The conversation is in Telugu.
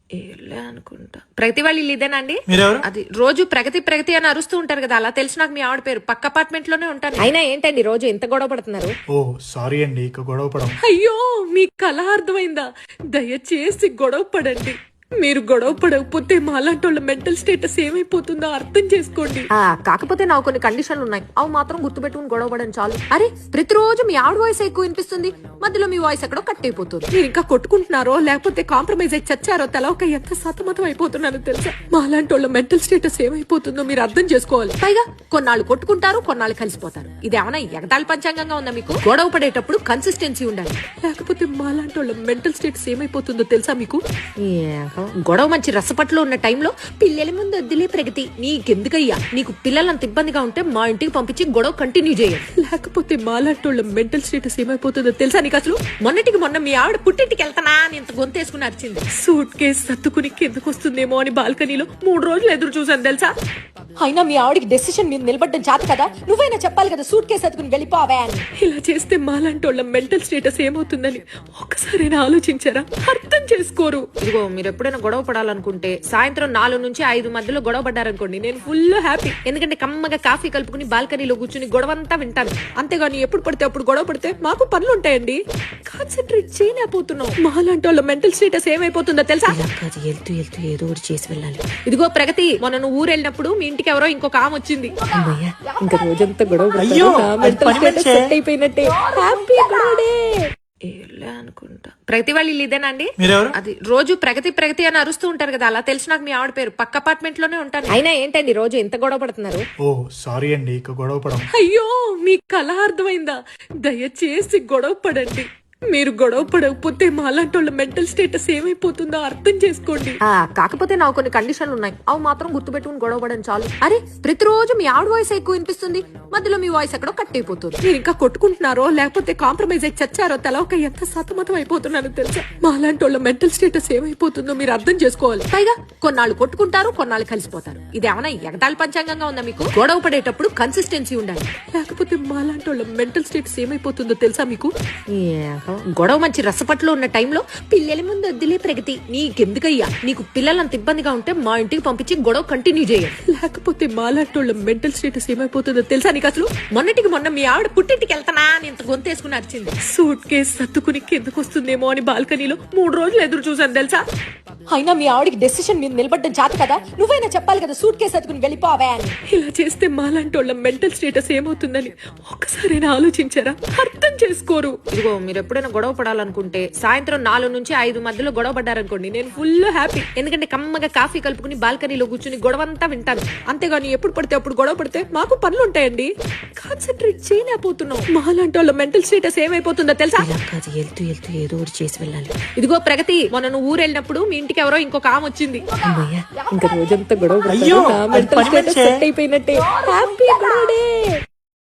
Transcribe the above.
ఏలే అనుకుంటా. ప్రగతి వాళ్ళు ఇల్లు ఇదేనండి? మీరెవరు? అది రోజు ప్రగతి ప్రగతి అని అరుస్తూ ఉంటారు కదా, అలా తెలుసు నాకు. మీ ఆవిడ పేరు పక్క అపార్ట్మెంట్ లోనే ఉంటాను. అయినా ఏంటండి రోజు ఎంత గొడవ పడుతున్నారు? ఓ సారీ అండి, ఇక గొడవ పడం. అయ్యో మీ కళ అర్థమైందా? దయచేసి గొడవ పడండి. మీరు గొడవ పడకపోతే మాలాంటి వాళ్ళ మెంటల్ స్టేటస్ ఏమైపోతుందో అర్థం చేసుకోండి. కాకపోతే నాకు కొన్ని కండిషన్లు ఉన్నాయి, అవి మాత్రం గుర్తుపెట్టుకుని గొడవ పడడం చాలు. అరే ప్రతిరోజు మీ ఆవిడ వాయిస్ ఎక్కువ వినిపిస్తుంది, మధ్యలో మీ వాయిస్ ఎక్కడో కట్ అయిపోతుంది. మీరు ఇంకా కొట్టుకుంటున్నారో లేకపోతే కాంప్రమైజ్ అయి చచ్చారో తెలవక ఎంత సతమతం అయిపోతున్నానో తెలుసా? మాలాంటి వాళ్ళ మెంటల్ స్టేటస్ ఏమైపోతుందో మీరు అర్థం చేసుకోవాలి. పైగా కొన్నాళ్ళు కొట్టుకుంటారు, కొన్నాళ్ళు కలిసిపోతారు. ఇదేమన్నా ఎగతాళి పంచాంగంగా ఉందా మీకు? గొడవ పడేటప్పుడు కన్సిస్టెన్సీ ఉండాలి, లేకపోతే మాలాంటి వాళ్ళ మెంటల్ స్టేటస్ ఏమైపోతుందో తెలుసా మీకు? గొడవ మంచి రసపట్లో ఉన్న టైంలో పిల్లల ముందు వద్దులే ప్రగతి, నీకెందుకయ్యా? నీకు పిల్లలంత ఇబ్బందిగా ఉంటే మా ఇంటికి పంపించి గొడవ కంటిన్యూ చేయాలి, లేకపోతే మాలాంటోళ్ళ మెంటల్ స్టేటస్ ఏమైపోతుందో తెలుసా నీకు? అసలు మొన్నటికి మొన్న మీ ఆవిడ పుట్టింటికి వెళ్తానా అని ఇంత గొంతేసుకుని అరిచింది. సూట్ కేసు సత్తుకుని కిందకు వస్తుందేమో అని బాల్కనీలో 3 రోజులు ఎదురు చూసాను తెలుసా? అయినా మీ ఆవిడకి డెసిషన్ మీద నిలబడ్డం చేత కదా, నువ్వైనా చెప్పాలి కదా సూట్ కేసు అతుకుని వెళ్ళిపోవా అని. ఇలా చేస్తే మాలాంటోళ్ళ మెంటల్ స్టేటస్ ఏమవుతుందని ఒక్కసారైనా ఆలోచించారా? అర్థం చేసుకోరు. ఇదిగో మీరు ఎప్పుడైనా గొడవ పడాలనుకుంటే సాయంత్రం 4 నుంచి 5 మధ్యలో గొడవ పడ్డారనుకోండి, నేను ఫుల్ హ్యాపీ. ఎందుకంటే కమ్మగా కాఫీ కలుపుకుని బాల్కనీలో కూర్చుని గొడవంతా వింటాను. అంతేగాని ఎప్పుడు పడితే అప్పుడు గొడవ పడితే మాకు పనులు ఉంటాయండి, కాన్సన్ట్రేట్ చేయలేకపోతున్నాం. మాలాంటి వాళ్ళ మెంటల్ స్టేటస్ ఏమైపోతుందో తెలుసా? వెళ్తూ వెళ్తూ ఏదో ఒకటి చేసి వెళ్ళాలి. ఇదిగో ప్రగతి, మొన్న నువ్వు ఊరు వెళ్ళినప్పుడు మీ ఇంటికి ఎవరో ఇంకొక ఆమె వచ్చింది. ఇంకా రోజంతా గొడవ అయిపోయినట్టే. హ్యాపీ బర్త్డే ఏలే అనుకుంటా. ప్రగతి వాళ్ళు ఇల్లు ఇదేనండి? మీరెవరు? అది రోజు ప్రగతి ప్రగతి అని అరుస్తూ ఉంటారు కదా, అలా తెలుసు నాకు. మీ ఆవిడ పేరు పక్క అపార్ట్మెంట్ లోనే ఉంటాను. అయినా ఏంటండి రోజు ఎంత గొడవ పడుతున్నారు? ఓ సారీ అండి, ఇక గొడవ పడం. అయ్యో మీ కళ అర్థమైందా? దయచేసి గొడవ పడండి. మీరు గొడవ పడకపోతే మాలాంటి వాళ్ళ మెంటల్ స్టేటస్ ఏమైపోతుందో అర్థం చేసుకోండి. కాకపోతే నాకు కొన్ని కండిషన్లు ఉన్నాయి, అవి మాత్రం గుర్తుపెట్టుకుని గొడవ పడడం చాలు. అరే ప్రతిరోజు మీ ఆవిడ వాయిస్ ఎక్కువ వినిపిస్తుంది, మధ్యలో మీ వాయిస్ ఎక్కడో కట్ అయిపోతుంది. మీరు ఇంకా కొట్టుకుంటున్నారో లేకపోతే కాంప్రమైజ్ అయి చచ్చారో తెలవక ఎంత సతమతం అయిపోతున్నానో తెలుసా? మాలాంటి వాళ్ళ మెంటల్ స్టేటస్ ఏమైపోతుందో మీరు అర్థం చేసుకోవాలి. పైగా కొన్నాళ్ళు కొట్టుకుంటారు, కొన్నాళ్ళు కలిసిపోతారు. ఇదేమన్నా ఎగతాళి పంచాంగంగా ఉందా మీకు? గొడవ పడేటప్పుడు కన్సిస్టెన్సీ ఉండాలి, లేకపోతే మాలాంటి వాళ్ళ మెంటల్ స్టేటస్ ఏమైపోతుందో తెలుసా మీకు? గొడవ మంచి రసపట్లో ఉన్న టైంలో పిల్లల ముందు వద్దులే ప్రగతి, నీకెందుకయ్యా? నీకు పిల్లలంత ఇబ్బందిగా ఉంటే మా ఇంటికి పంపించి గొడవ కంటిన్యూ చేయాలి, లేకపోతే మాలాంటోళ్ళ మెంటల్ స్టేటస్ ఏమైపోతుందో తెలుసా నీకు? అసలు మొన్నటికి మొన్న మీ ఆవిడ పుట్టింటికి వెళ్తానా అని ఇంత గొంతేసుకుని అరిచింది. సూట్ కేసు సత్తుకుని కిందకు వస్తుందేమో అని బాల్కనీలో 3 రోజులు ఎదురు చూసాను తెలుసా? అయినా మీ ఆవిడకి డెసిషన్ మీద నిలబడ్డం చేత కదా, నువ్వైనా చెప్పాలి కదా సూట్ కేసు అతుకుని వెళ్ళిపోవా అని. ఇలా చేస్తే మాలాంటోళ్ళ మెంటల్ స్టేటస్ ఏమవుతుందని ఒక్కసారైనా ఆలోచించారా? అర్థం చేసుకోరు. ఇదిగో మీరు ఎప్పుడైనా గొడవ పడాలనుకుంటే సాయంత్రం 4 నుంచి 5 మధ్యలో గొడవ పడ్డారనుకోండి, నేను ఫుల్ హ్యాపీ. ఎందుకంటే కమ్మగా కాఫీ కలుపుకుని బాల్కనీలో కూర్చుని గొడవంతా వింటాను. అంతేగాని ఎప్పుడు పడితే అప్పుడు గొడవ పడితే మాకు పనులు ఉంటాయండి, కాన్సన్ట్రేట్ చేయలేకపోతున్నాం. మాలాంటి వాళ్ళ మెంటల్ స్టేటస్ ఏమైపోతుందో తెలుసా? వెళ్తూ వెళ్తూ ఏదో ఒకటి చేసి వెళ్ళాలి. ఇదిగో ప్రగతి, మొన్న నువ్వు ఊరు వెళ్ళినప్పుడు మీ ఇంటికి ఎవరో ఇంకొక ఆమె వచ్చింది. ఇంకా రోజంతా గొడవ అయిపోయినట్టే. Happy birthday